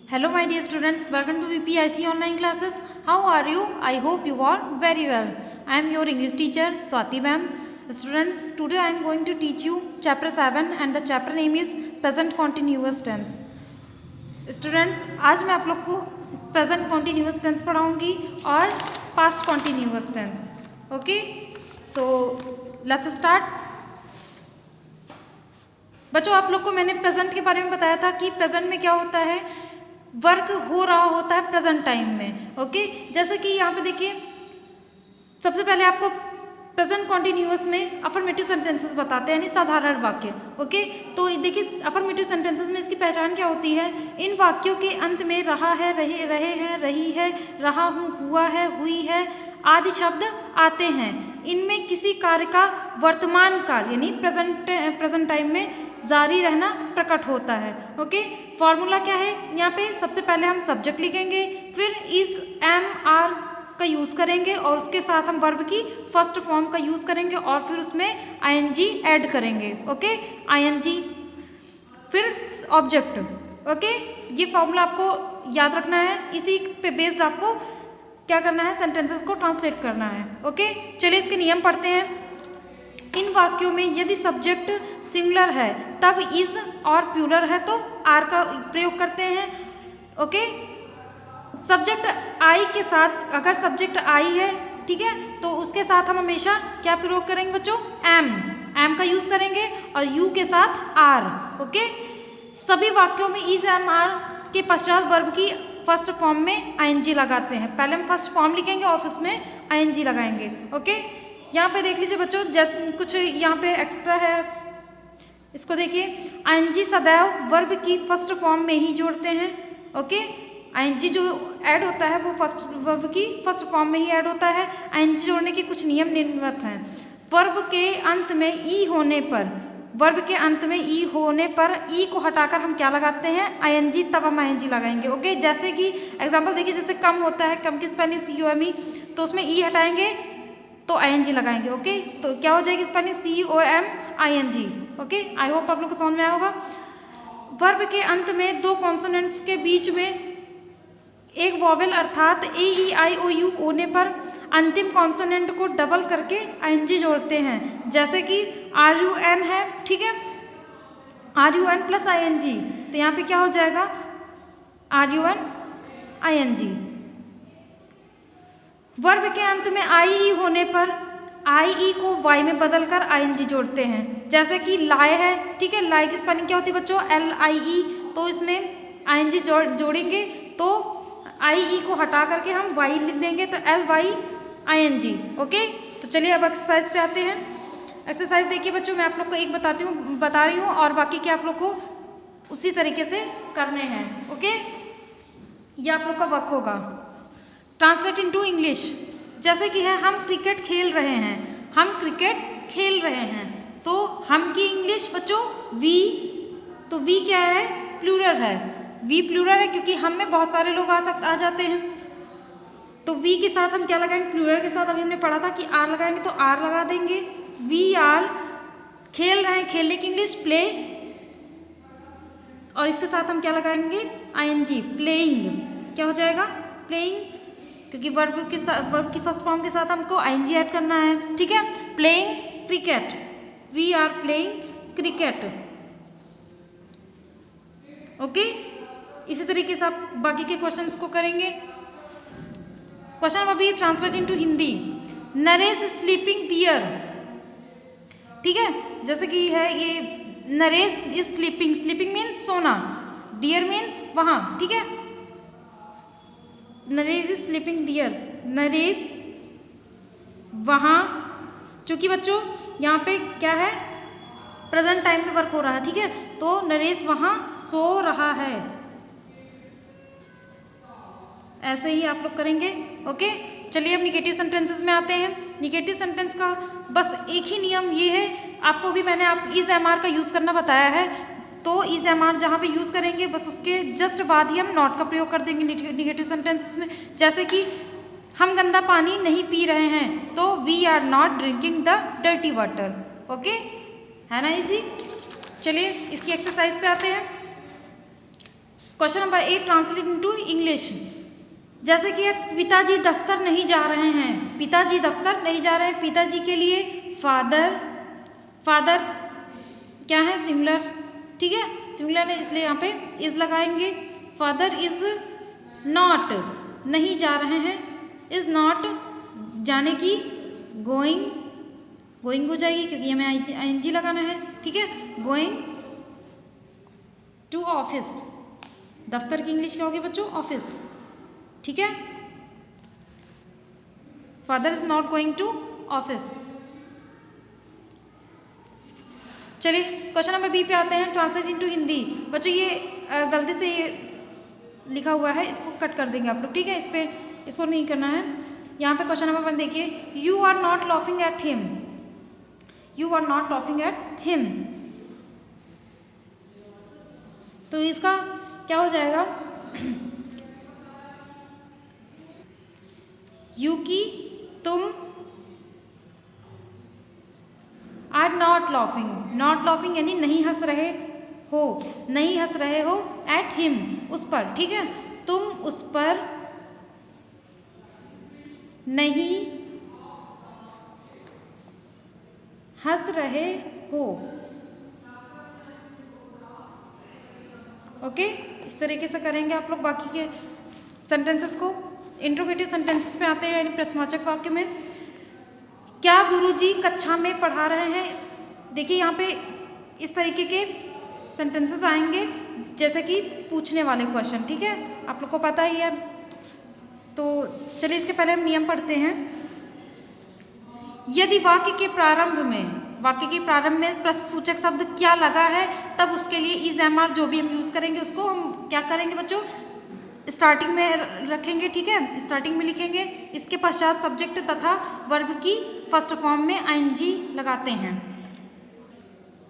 Hello my dear students, welcome to VPIC online classes. How are you? I hope you are very well. I am your English teacher Swati ma'am. Students, today I am going to teach you chapter 7 and the chapter name is present continuous tense. Students, आज मैं आप लोग को present continuous tense पढ़ाऊंगी और past continuous tense. Okay? So let's start. बच्चों, आप लोग को मैंने प्रेजेंट के बारे में बताया था कि प्रेजेंट में क्या होता है, वर्क हो रहा होता है प्रेजेंट टाइम में। ओके, जैसे कि यहाँ पे देखिए, सबसे पहले आपको प्रेजेंट कॉन्टिन्यूअस में अफर्मेटिव सेंटेंसेस बताते हैं, यानी साधारण वाक्य। ओके, तो देखिए अफर्मेटिव सेंटेंसेस में इसकी पहचान क्या होती है, इन वाक्यों के अंत में रहा है, रहे हैं, रही है, रहा हूँ, हुआ है, हुई है आदि शब्द आते हैं। इनमें किसी कार्य का वर्तमान काल यानी प्रेजेंट टाइम में जारी रहना प्रकट होता है। ओके, फॉर्मूला क्या है, यहाँ पे सबसे पहले हम सब्जेक्ट लिखेंगे, फिर इज, एम, आर का यूज करेंगे और उसके साथ हम वर्ब की फर्स्ट फॉर्म का यूज करेंगे और फिर उसमें आईएनजी ऐड करेंगे। ओके, आईएनजी फिर ऑब्जेक्ट। ओके, ये फॉर्मूला आपको याद रखना है, इसी पे बेस्ड आपको क्या करना है, सेंटेंसेस को ट्रांसलेट करना है। ओके, चलिए इसके नियम पढ़ते हैं। इन वाक्यों में यदि सब्जेक्ट सिंगुलर है तब इज और प्लूरल है तो आर का प्रयोग करते हैं। ओके, सब्जेक्ट आई के साथ, अगर सब्जेक्ट आई है, ठीक है, तो उसके साथ हम हमेशा क्या प्रयोग करेंगे बच्चों, एम का यूज करेंगे और यू के साथ आर। ओके, सभी वाक्यों में इज, एम, आर के पश्चात वर्ब की फर्स्ट फॉर्म में आईएनजी लगाते हैं। पहले हम फर्स्ट फॉर्म लिखेंगे और उसमें आईएनजी लगाएंगे। ओके, यहाँ पे देख लीजिए बच्चों, जैसे कुछ यहाँ पे एक्स्ट्रा है, इसको देखिए, आईएनजी सदैव वर्ब की फर्स्ट फॉर्म में ही जोड़ते हैं। ओके, आईएनजी जो ऐड होता है वो फर्स्ट वर्ब की फर्स्ट फॉर्म में ही ऐड होता है। आईएनजी जोड़ने के कुछ नियम निम्नवत हैं। वर्ब के अंत में ई होने पर, वर्ब के अंत में ई होने पर ई को हटाकर हम क्या लगाते हैं, आईएनजी, तब हम आईएनजी लगाएंगे। ओके, जैसे कि एग्जांपल देखिए, जैसे कम होता है, कम की स्पेलिंग COME, तो उसमें ई हटाएंगे तो आईएनजी लगाएंगे। ओके, तो क्या हो जाएगी spelling, COMING। Okay, I hope आप लोग को समझ में आया होगा। वर्ब के अंत में दो कॉन्सोनेंट्स के बीच में एक वॉवेल अर्थात AEIOU होने पर अंतिम कॉन्सोनेंट को डबल करके आईएनजी जोड़ते हैं, जैसे कि RUN है, ठीक है, RUN प्लस ING, तो यहाँ पे क्या हो जाएगा, RUN ING। वर्ब के अंत में IE होने पर IE को Y में बदलकर ING जोड़ते हैं, जैसे कि लाए है, ठीक है, लाए की स्पेलिंग क्या होती है बच्चों, LIE, तो इसमें ING जोड़ेंगे तो IE को हटा करके हम Y लिख देंगे तो LYING। ओके, तो चलिए अब एक्सरसाइज पे आते हैं। एक्सरसाइज देखिए बच्चों, मैं आप लोग को एक बता रही हूँ और बाकी के आप लोग को उसी तरीके से करने हैं। ओके, ये आप लोग का वर्क होगा। ट्रांसलेट इनटू इंग्लिश, जैसे कि है, हम क्रिकेट खेल रहे हैं, हम क्रिकेट खेल रहे हैं, तो हम की इंग्लिश बच्चों वी, तो वी क्या है, प्लूरल है, वी प्लूरल है क्योंकि हम में बहुत सारे लोग आ जाते हैं, तो वी के साथ हम क्या लगाएंगे, प्लूरल के साथ अभी हमने पढ़ा था कि आर लगाएंगे, तो आर लगा देंगे। वी आर खेल रहे हैं, खेलने की इंग्लिश प्ले, और इसके साथ हम क्या लगाएंगे, आईएनजी, प्लेइंग, क्या हो जाएगा, प्लेइंग, क्योंकि वर्ब की फर्स्ट फॉर्म के साथ हमको आईएनजी ऐड करना है। ठीक है, playing cricket, we are playing cricket. Okay, इसी तरीके से आप बाकी के क्वेश्चंस को करेंगे। क्वेश्चन अभी translate into Hindi, Naresh sleeping there, ठीक है, जैसे कि है ये, Naresh is sleeping, sleeping means सोना, डियर मीन्स वहां, ठीक है, Naresh is sleeping there, Naresh वहां, चूंकि बच्चों यहाँ पे क्या है, प्रेजेंट टाइम में वर्क हो रहा है, ठीक है, तो नरेश वहां सो रहा है, ऐसे ही आप लोग करेंगे। ओके, चलिए अब निगेटिव सेंटेंसेस में आते हैं। निगेटिव सेंटेंस का बस एक ही नियम ये है, आपको भी मैंने इज MR का यूज करना बताया है, तो इज MR जहाँ पे यूज करेंगे बस उसके जस्ट बाद ही हम नॉट का प्रयोग कर देंगे निगेटिव सेंटेंसेस में। जैसे कि हम गंदा पानी नहीं पी रहे हैं, तो we are not drinking the dirty water. Okay, है ना इजी। चलिए इसकी एक्सरसाइज पे आते हैं। Question number 8 translate into English. जैसे कि पिताजी दफ्तर नहीं जा रहे हैं, पिताजी दफ्तर नहीं जा रहे हैं, पिताजी के लिए फादर, फादर क्या है सिंगुलर, ठीक है सिंगुलर है इसलिए यहाँ पे इज लगाएंगे। फादर इज नॉट नहीं जा रहे हैं, इज नॉट जाने की, गोइंग, गोइंग हो जाएगी क्योंकि हमें आईएनजी लगाना है, ठीक है गोइंग टू ऑफिस। दफ्तर की इंग्लिश क्या होगी बच्चों, ऑफिस, ठीक है। Father is not going to office. चलिए क्वेश्चन नंबर बी पे आते हैं, ट्रांसलेट इनटू हिंदी। बच्चों ये गलती से ये लिखा हुआ है, इसको कट कर देंगे आप लोग, ठीक है, इस पे इसको नहीं करना है। यहाँ पे क्वेश्चन नंबर 1 देखिए, you are not laughing at him, you are not laughing at him. तो इसका क्या हो जाएगा, यू की तुम are not laughing, not laughing यानी नहीं हंस रहे हो, नहीं हंस रहे हो, एट हिम उस पर, ठीक है तुम उस पर नहीं हंस रहे हो। ओके इस तरीके से करेंगे आप लोग बाकी के सेंटेंसेस को। इंट्रोगेटिव सेंटेंसेस पे आते हैं यानी प्रश्नवाचक वाक्य में। क्या गुरुजी कक्षा में पढ़ा रहे हैं। देखिए यहाँ पे इस तरीके के सेंटेंसेस आएंगे जैसे कि पूछने वाले क्वेश्चन, ठीक है आप लोग को पता ही है। तो चलिए इसके पहले हम नियम पढ़ते हैं। यदि वाक्य के प्रारंभ में प्रश्नसूचक शब्द क्या लगा है तब उसके लिए इज एम आर जो भी हम यूज करेंगे उसको हम क्या करेंगे बच्चों, स्टार्टिंग में रखेंगे, ठीक है स्टार्टिंग में लिखेंगे। इसके पश्चात सब्जेक्ट तथा वर्ब की फर्स्ट फॉर्म में आईएनजी लगाते हैं।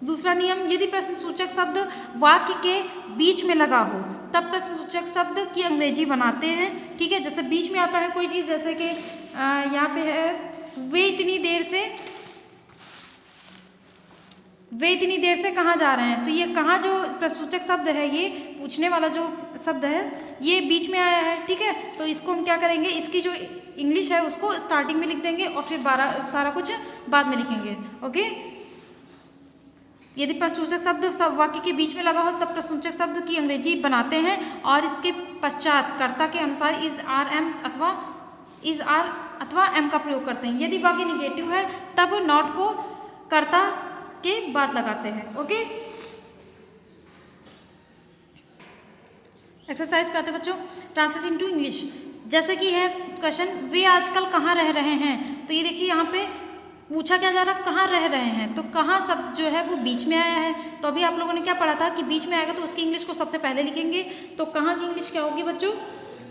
दूसरा नियम, यदि प्रश्नसूचक शब्द वाक्य के बीच में लगा हो तब प्रश्नसूचक शब्द की अंग्रेजी बनाते हैं, ठीक है। जैसे बीच में आता है कोई चीज, जैसे कि यहाँ पे है वे इतनी देर से कहाँ जा रहे हैं। तो ये कहाँ जो प्रश्नसूचक शब्द है, ये पूछने वाला जो शब्द है ये बीच में आया है, ठीक है। तो इसको हम क्या करेंगे, इसकी जो इंग्लिश है उसको स्टार्टिंग में लिख देंगे और फिर सारा कुछ बाद में लिखेंगे। ओके यदि प्रश्नसूचक शब्द वाक्य के बीच में लगा हो तब प्रश्नसूचक शब्द की अंग्रेजी बनाते हैं और इसके पश्चात कर्ता के अनुसार इज आर एम अथवा एम का प्रयोग करते हैं। यदि वाक्य निगेटिव है तब नॉट को कर्ता के बाद लगाते हैं। ओके एक्सरसाइज पे आते हैं बच्चों, ट्रांसलेट इनटू इंग्लिश। जैसे कि है क्वेश्चन, वे आजकल कहाँ रह रहे हैं। तो ये देखिए यहाँ पे पूछा क्या जा रहा, कहाँ रह रहे हैं। तो कहाँ शब्द जो है वो बीच में आया है। तो अभी आप लोगों ने क्या पढ़ा था कि बीच में आएगा तो उसकी इंग्लिश को सबसे पहले लिखेंगे। तो कहाँ की इंग्लिश क्या होगी बच्चों,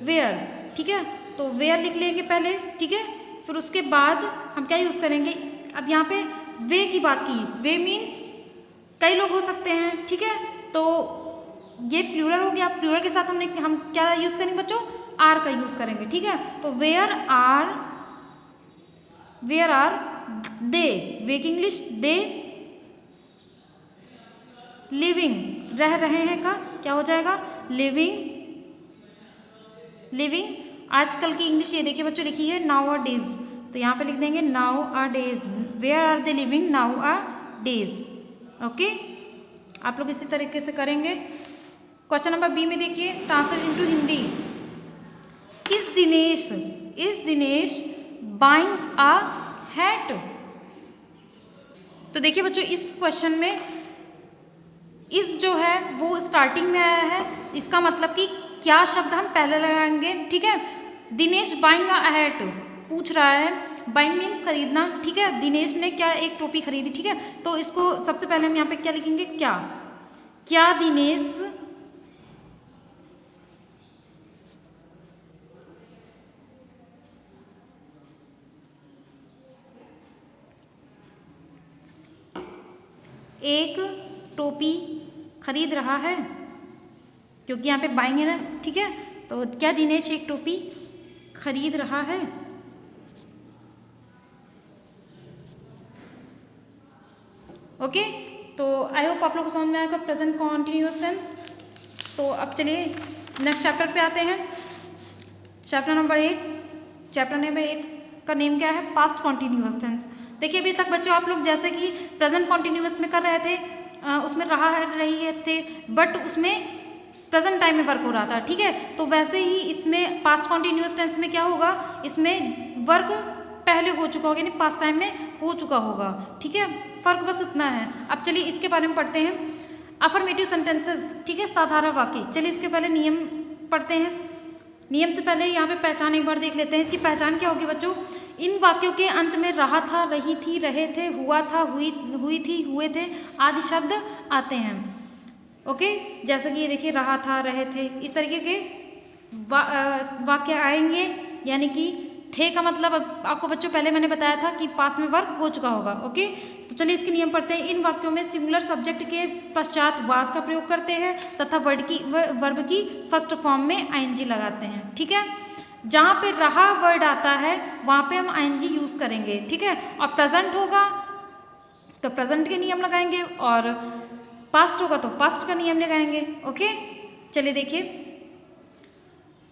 वेयर, ठीक है। तो वेयर लिख लेंगे पहले, ठीक है। फिर उसके बाद हम क्या यूज करेंगे, अब यहाँ पे वे की बात की, वे मीन्स कई लोग हो सकते हैं, ठीक है। तो ये प्लूरल हो गया, प्लूरल के साथ हम क्या यूज करेंगे बच्चों, आर का यूज करेंगे, ठीक है। तो वेयर आर दे, वे की इंग्लिश दे लिविंग, रह रहे हैं का क्या हो जाएगा, लिविंग। आजकल की इंग्लिश ये देखिए बच्चों लिखी है नाउ अ डेज, तो यहाँ पे लिख देंगे nowadays, where are they living nowadays. Okay आप लोग इसी तरीके से करेंगे। क्वेश्चन नंबर बी में देखिए, translate into Hindi. Is Dinesh buying a hat. तो देखिए बच्चों इस क्वेश्चन में इस जो है वो स्टार्टिंग में आया है, इसका मतलब कि क्या शब्द हम पहले लगाएंगे, ठीक है। दिनेश बाइंग अ हैट पूछ रहा है, बाइंग मीन्स खरीदना, ठीक है। दिनेश ने क्या एक टोपी खरीदी, ठीक है। तो इसको सबसे पहले हम यहाँ पे क्या लिखेंगे, क्या दिनेश एक टोपी खरीद रहा है, क्योंकि यहाँ पे बाइंग है ना, ठीक है। तो क्या दिनेश एक टोपी खरीद रहा है। ओके तो आई होप आप लोग को समझ में आएगा प्रेजेंट कॉन्टिन्यूअस टेंस। तो अब चलिए नेक्स्ट चैप्टर पे आते हैं। चैप्टर नंबर 8 का नेम क्या है? Past continuous tense. देखिए अभी तक बच्चों आप लोग जैसे कि प्रेजेंट कॉन्टिन्यूअस में कर रहे थे, उसमें रही थे, बट उसमें प्रेजेंट टाइम में वर्क हो रहा था, ठीक है। तो वैसे ही इसमें पास्ट कॉन्टिन्यूअस टेंस में क्या होगा, इसमें वर्क पहले हो चुका होगा, यानी पास्ट टाइम में हो चुका होगा, ठीक है। फर्क बस इतना है। अब चलिए इसके बारे में पढ़ते हैं। अफर्मेटिव सेंटेंसेस, ठीक है, साधारण वाक्य। चलिए इसके पहले नियम पढ़ते हैं। नियम से पहले यहाँ पे पहचान एक बार देख लेते हैं। इसकी पहचान क्या होगी बच्चों? इन वाक्यों के अंत में रहा था, रही थी, रहे थे, हुआ था, हुई थी, हुए थे आदि शब्द आते हैं। ओके, जैसे कि ये देखिए रहा था, रहे थे, इस तरीके के वाक्य आएंगे। यानी कि थे का मतलब आपको बच्चों पहले मैंने बताया था कि पास्ट में वर्क हो चुका होगा। ओके, तो चलिए इसके नियम पढ़ते हैं। इन वाक्यों में सिंगुलर सब्जेक्ट के पश्चात वाज का प्रयोग करते हैं तथा वर्ब की फर्स्ट फॉर्म में आईएनजी लगाते हैं, ठीक है। जहाँ पे रहा वर्ड आता है वहाँ पे हम आईएनजी यूज करेंगे, ठीक है। और प्रेजेंट होगा तो प्रेजेंट के नियम लगाएंगे, और पास्ट होगा तो पास्ट का नियम लगाएंगे। ओके, चलिए देखिए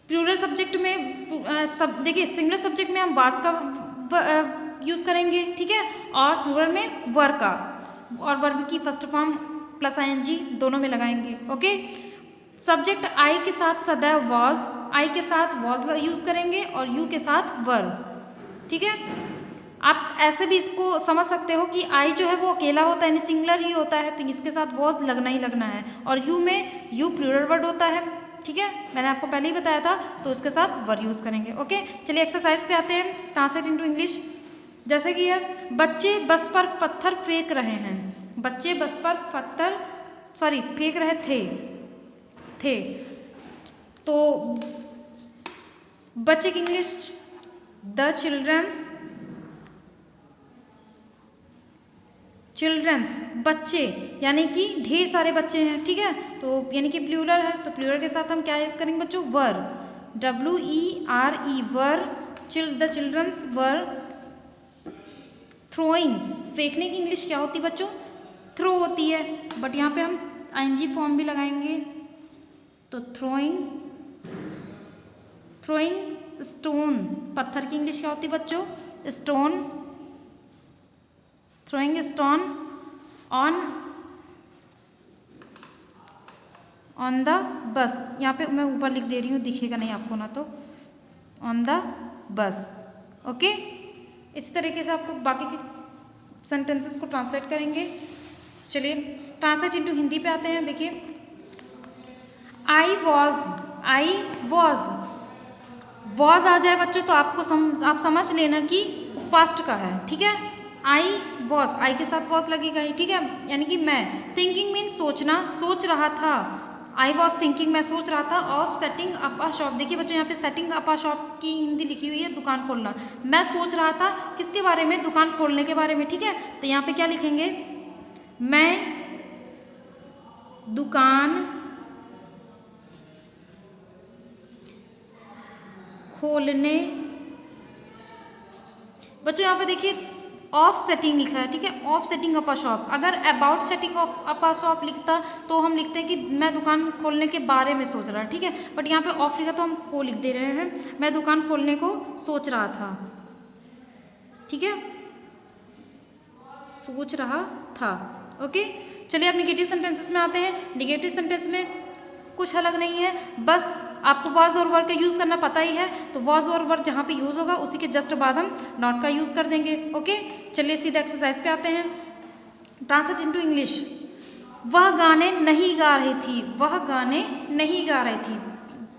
प्लूरल सब्जेक्ट में देखिए सिंगुलर सब्जेक्ट में हम वाज का यूज करेंगे, ठीक है, और प्लूरल में वर का, और वर्ब की फर्स्ट फॉर्म प्लस आईएनजी दोनों में लगाएंगे। ओके, सब्जेक्ट आई के साथ सदैव वाज, आई के साथ वाज यूज करेंगे और यू के साथ वर, ठीक है। आप ऐसे भी इसको समझ सकते हो कि आई जो है वो अकेला होता है, यानी सिंगुलर ही होता है, तो इसके साथ वाज लगना ही लगना है। और यू में यू प्लूरल वर्ड होता है, ठीक है, मैंने आपको पहले ही बताया था, तो उसके साथ वर यूज करेंगे। ओके, चलिए एक्सरसाइज पे आते हैं। Translate into English. जैसे कि है, बच्चे बस पर पत्थर फेंक रहे हैं। बच्चे बस पर पत्थर फेंक रहे थे। तो बच्चे की इंग्लिश द चिल्ड्रंस, बच्चे यानी कि ढेर सारे बच्चे हैं, ठीक है। तो यानी कि प्लूरल है, तो प्लूरल के साथ हम क्या यूज करेंगे बच्चों? वर, WERE, were. The childrens were throwing, फेंकने की इंग्लिश क्या होती है बच्चों? थ्रो होती है, बट यहाँ पे हम आईएनजी फॉर्म भी लगाएंगे, तो थ्रोइंग स्टोन, पत्थर की इंग्लिश क्या होती है बच्चों? Stone, throwing stone on the bus। यहाँ पे मैं ऊपर लिख दे रही हूँ, दिखेगा नहीं आपको ना, तो on the bus। ओके, इसी तरीके से आप लोग बाकी के सेंटेंसेस को ट्रांसलेट करेंगे। चलिए ट्रांसलेट इनटू हिंदी पे आते हैं। देखिए आई वॉज आ जाए बच्चों तो आपको आप समझ लेना कि पास्ट का है, ठीक है। आई वॉज, आई के साथ वॉज लगेगा ही, ठीक है, यानी कि मैं। थिंकिंग मीन्स सोचना, सोच रहा था। आई वॉज थिंकिंग, मैं सोच रहा था, of setting up a shop. देखिए बच्चों यहाँ पे सेटिंग अप अ शॉप की हिंदी लिखी हुई है, दुकान खोलना। मैं सोच रहा था किसके बारे में? दुकान खोलने के बारे में, ठीक है। तो यहाँ पे क्या लिखेंगे? मैं दुकान खोलने, बच्चों यहाँ पे देखिए ऑफ सेटिंग लिखा है, ठीक है, of setting up a shop. अगर about setting up a shop लिखता तो हम लिखते हैं कि मैं दुकान खोलने के बारे में सोच रहा, ठीक है, बट यहाँ पे ऑफ लिखा तो हम को लिख दे रहे हैं, मैं दुकान खोलने को सोच रहा था, ठीक है, सोच रहा था। ओके, चलिए अब निगेटिव सेंटेंसेस में आते हैं। निगेटिव सेंटेंस में कुछ अलग नहीं है, बस आपको वॉज और वर का यूज करना पता ही है, तो वॉज और वर जहाँ पे यूज होगा उसी के जस्ट बाद हम नॉट का यूज कर देंगे। ओके, चलिए सीधा एक्सरसाइज पे आते हैं। Translate into English. वह गाने नहीं गा रही थी, वह गाने नहीं गा रही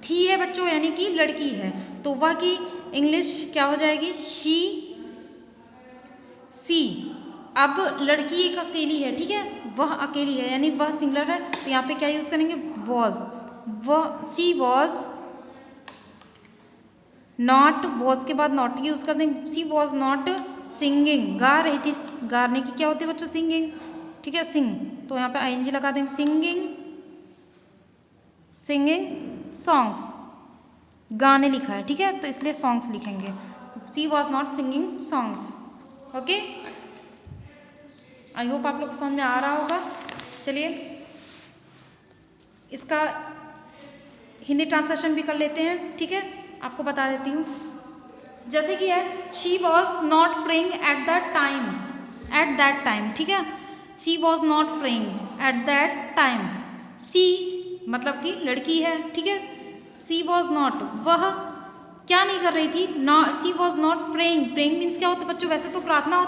थी है बच्चों, यानी कि लड़की है, तो वह की इंग्लिश क्या हो जाएगी? सी। अब लड़की एक अकेली है, ठीक है, वह अकेली है, यानी वह सिंगुलर है, तो यहाँ पे क्या यूज करेंगे? वॉज। वह शी वॉज नॉट, वॉज के बाद नॉट यूज कर देंगे। शी वॉज नॉट सिंगिंग, गा रही थी, गाने की क्या होती है बच्चों? सिंगिंग, ठीक है, सिंग, तो यहाँ पे आईएनजी लगा देंगे। सिंगिंग सॉन्ग्स, गाने लिखा है, ठीक है, तो इसलिए सॉन्ग्स लिखेंगे। She was not singing songs. Okay, I hope आप लोग को समझ में आ रहा होगा। चलिए इसका हिंदी ट्रांसलेशन भी कर लेते हैं, ठीक है, आपको बता देती हूँ। जैसे कि है she was not praying at that time, ठीक है, she was not praying at that time. She मतलब कि लड़की है, ठीक है, सी वॉज नॉट, वह क्या नहीं कर रही थी, she was not praying. Praying means क्या होता है बच्चों, वैसे तो प्रार्थना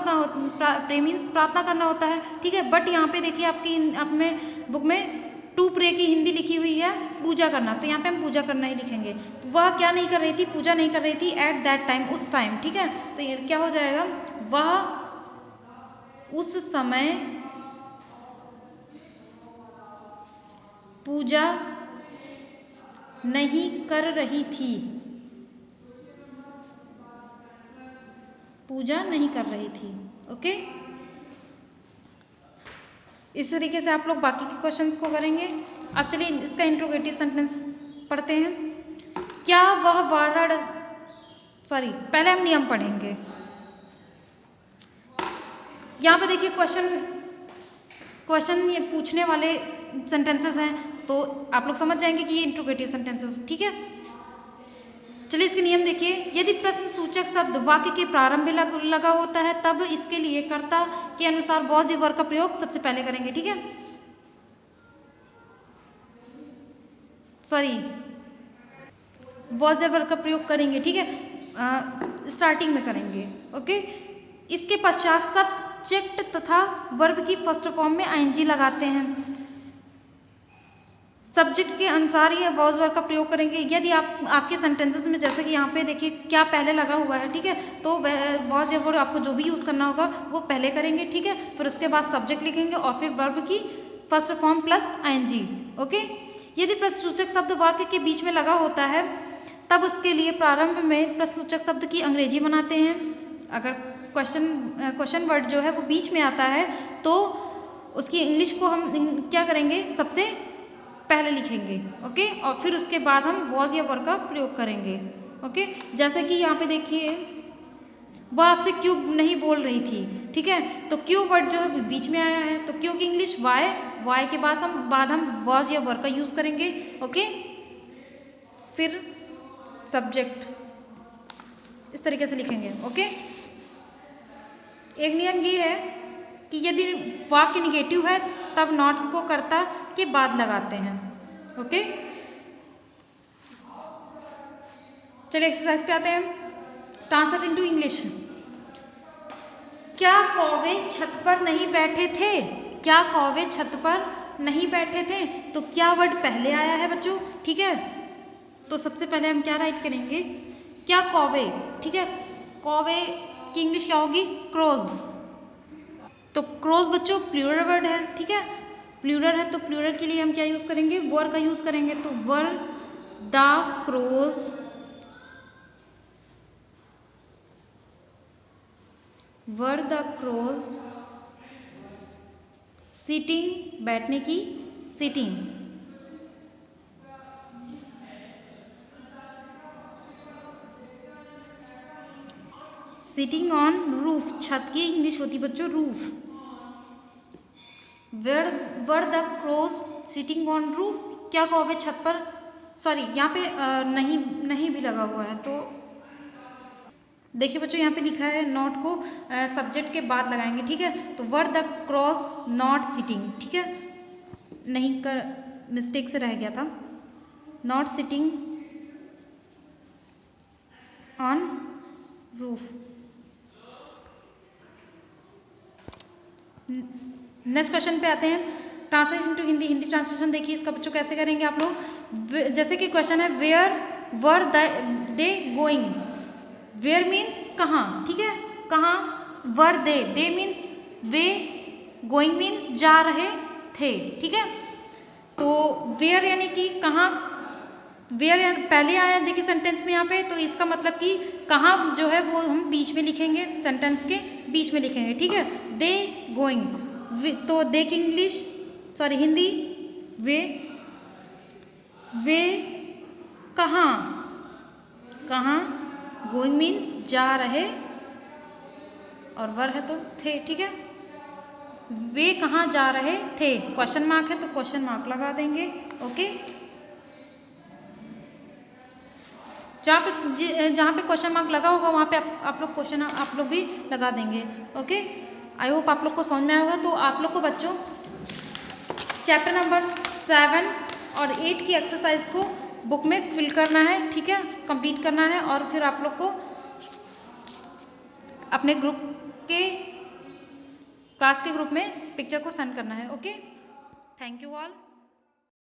प्रे मीन्स प्रार्थना करना होता है, ठीक है, बट यहाँ पे देखिए आपकी अपने बुक में टू प्रे की हिंदी लिखी हुई है पूजा करना, तो यहाँ पे हम पूजा करना ही लिखेंगे। तो वह क्या नहीं कर रही थी, पूजा नहीं कर रही थी एट दैट टाइम, उस टाइम, ठीक है, तो ये क्या हो जाएगा, वह उस समय पूजा नहीं कर रही थी, पूजा नहीं कर रही थी। ओके, इस तरीके से आप लोग बाकी के क्वेश्चंस को करेंगे। अब चलिए इसका इंट्रोगेटिव सेंटेंस पढ़ते हैं। क्या वह पहले हम नियम पढ़ेंगे। यहाँ पे देखिए क्वेश्चन ये पूछने वाले सेंटेंसेस हैं, तो आप लोग समझ जाएंगे कि ये इंट्रोगेटिव सेंटेंसेस, ठीक है। चलिए इसके नियम देखिए। यदि प्रश्न सूचक शब्द वाक्य के प्रारंभ में लगा होता है तब इसके लिए कर्ता के अनुसार वॉज या वर का प्रयोग सबसे पहले करेंगे, ठीक है, वॉज या वर का प्रयोग करेंगे, ठीक है, स्टार्टिंग में करेंगे। ओके, इसके पश्चात सब्जेक्ट तथा वर्ब की फर्स्ट फॉर्म में आईएनजी लगाते हैं। सब्जेक्ट के अनुसार ही वॉज वर्ब का प्रयोग करेंगे। यदि आपके सेंटेंसेस में जैसे कि यहाँ पे देखिए क्या पहले लगा हुआ है, ठीक है, तो वॉज या वर्ब आपको जो भी यूज़ करना होगा वो पहले करेंगे, ठीक है, फिर उसके बाद सब्जेक्ट लिखेंगे और फिर वर्ब की first form plus ING. Okay, यदि प्रश्नसूचक शब्द वाक्य के बीच में लगा होता है तब उसके लिए प्रारंभ में प्रश्नसूचक शब्द की अंग्रेजी बनाते हैं। अगर क्वेश्चन वर्ड जो है वो बीच में आता है तो उसकी इंग्लिश को हम क्या करेंगे, सबसे पहले लिखेंगे। ओके, और फिर उसके बाद हम वॉज या वर का प्रयोग करेंगे। ओके, जैसे कि यहाँ पे देखिए वह आपसे क्यों नहीं बोल रही थी, ठीक है, तो क्यों वर्ड जो है बीच में आया है, तो क्यों की इंग्लिश वाई के बाद हम वॉज या वर का यूज करेंगे। ओके, फिर सब्जेक्ट इस तरीके से लिखेंगे। ओके, एक नियम ये है कि यदि वाक्य निगेटिव है तब नॉट को कर्ता के बाद लगाते हैं। ओके, चलिए एक्सरसाइज पे आते हैं। Translate into English. क्या कौवे छत पर नहीं बैठे थे, क्या कौवे छत पर नहीं बैठे थे, तो क्या वर्ड पहले आया है बच्चों, ठीक है, तो सबसे पहले हम क्या राइट करेंगे, क्या कौवे, ठीक है, कौवे की इंग्लिश क्या होगी, क्रोज, तो क्रोज बच्चों प्लूरल वर्ड है, ठीक है, प्लूरल है तो प्लूरल के लिए हम क्या यूज करेंगे, वर का यूज करेंगे, तो where the crows where the crows sitting, बैठने की, सिटिंग, सिटिंग ऑन रूफ, छत की इंग्लिश होती बच्चों roof, where the crows sitting on roof, क्या कौवे छत पर, यहाँ पे नहीं भी लगा हुआ है, तो देखिए बच्चों यहाँ पे लिखा है नॉट को सब्जेक्ट के बाद लगाएंगे, ठीक है, तो where the crows not sitting, ठीक है, नहीं कर मिस्टेक से रह गया था, not sitting on roof. Next question पे आते हैं। Translation to Hindi, Hindi translation देखिए इसका बच्चों कैसे करेंगे आप लोग। जैसे कि क्वेश्चन है where were they going, where means कहाँ, ठीक है, कहाँ, वर दे मीन्स वे, गोइंग मीन्स जा रहे थे, ठीक है, तो वेयर यानी कि कहाँ, वेयर पहले आया देखिए सेंटेंस में यहाँ पे, तो इसका मतलब कि कहाँ जो है वो हम बीच में लिखेंगे, सेंटेंस के बीच में लिखेंगे, ठीक है, दे गोइंग, तो दे की इंग्लिश हिंदी वे कहाँ, गोइंग मीन्स जा रहे और वर है तो थे, ठीक है, वे कहाँ जा रहे थे, क्वेश्चन मार्क है तो क्वेश्चन मार्क लगा देंगे। ओके, जहाँ पे क्वेश्चन मार्क लगा होगा वहाँ पे आप लोग क्वेश्चन आप लोग भी लगा देंगे। ओके, आई होप आप लोग को समझ में आएगा। तो आप लोग को बच्चों चैप्टर नंबर 7 और 8 की एक्सरसाइज को बुक में फिल करना है, ठीक है, कंप्लीट करना है, और फिर आप लोग को अपने ग्रुप के क्लास के ग्रुप में पिक्चर को सेंड करना है। Okay, thank you all.